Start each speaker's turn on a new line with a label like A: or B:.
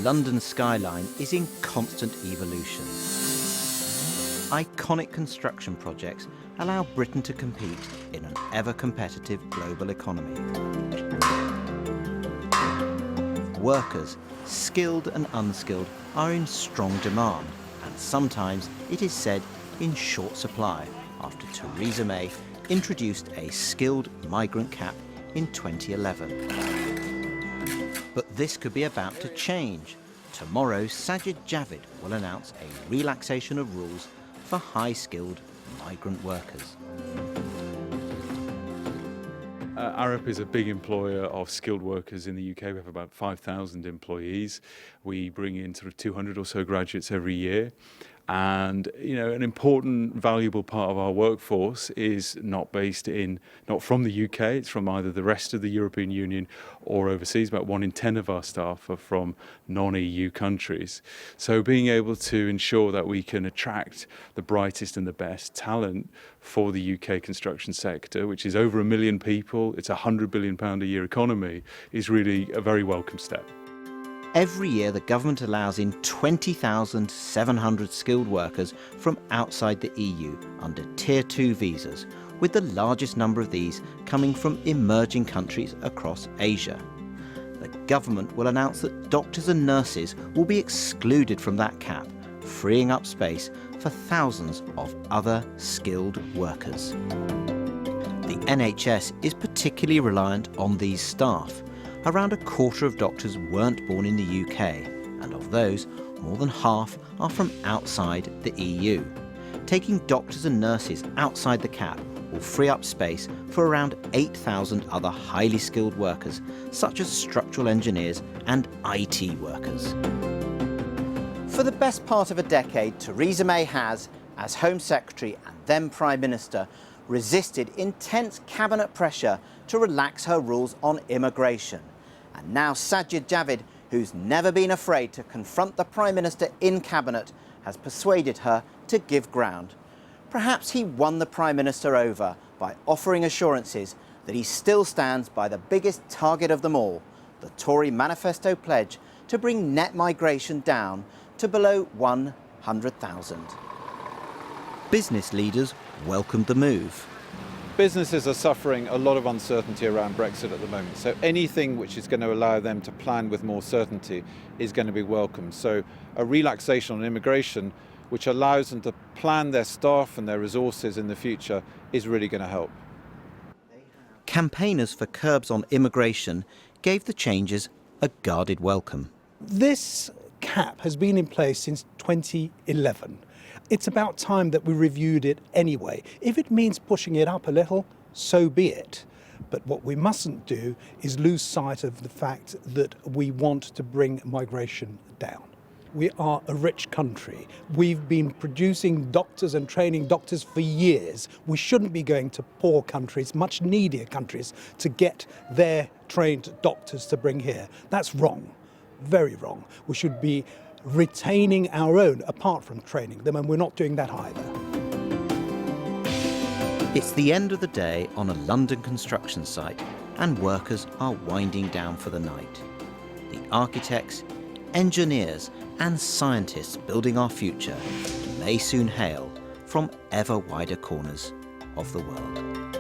A: London skyline is in constant evolution. Iconic construction projects allow Britain to compete in an ever-competitive global economy. Workers, skilled and unskilled, are in strong demand, and sometimes, it is said, in short supply, after Theresa May introduced a skilled migrant cap in 2011. But this could be about to change. Tomorrow, Sajid Javid will announce a relaxation of rules for high-skilled migrant workers.
B: Arup is a big employer of skilled workers in the UK. We have about 5,000 employees. We bring in sort of 200 or so graduates every year. And, you know, an important, valuable part of our workforce is not from the UK, it's from either the rest of the European Union or overseas. About 1 in 10 of our staff are from non-EU countries. So being able to ensure that we can attract the brightest and the best talent for the UK construction sector, which is over 1 million people, it's a £100 billion a year economy, is really a very welcome step.
A: Every year, the government allows in 20,700 skilled workers from outside the EU under Tier 2 visas, with the largest number of these coming from emerging countries across Asia. The government will announce that doctors and nurses will be excluded from that cap, freeing up space for thousands of other skilled workers. The NHS is particularly reliant on these staff. Around a quarter of doctors weren't born in the UK, and of those, more than half are from outside the EU. Taking doctors and nurses outside the cap will free up space for around 8,000 other highly skilled workers, such as structural engineers and IT workers. For the best part of a decade, Theresa May has, as Home Secretary and then Prime Minister, resisted intense cabinet pressure to relax her rules on immigration. And now Sajid Javid, who's never been afraid to confront the Prime Minister in cabinet, has persuaded her to give ground. Perhaps he won the Prime Minister over by offering assurances that he still stands by the biggest target of them all, the Tory manifesto pledge to bring net migration down to below 100,000. Business leaders welcomed the move.
C: Businesses are suffering a lot of uncertainty around Brexit at the moment, so anything which is going to allow them to plan with more certainty is going to be welcome. So a relaxation on immigration which allows them to plan their staff and their resources in the future is really going to help.
A: Campaigners for curbs on immigration gave the changes a guarded welcome.
D: This cap has been in place since 2011. It's about time that we reviewed it anyway. If it means pushing it up a little, so be it. But what we mustn't do is lose sight of the fact that we want to bring migration down. We are a rich country. We've been producing doctors and training doctors for years. We shouldn't be going to poor countries, much needier countries, to get their trained doctors to bring here. That's wrong, very wrong. We should be retaining our own apart from training them, and we're not doing that either.
A: It's the end of the day on a London construction site, and workers are winding down for the night. The architects, engineers and scientists building our future may soon hail from ever wider corners of the world.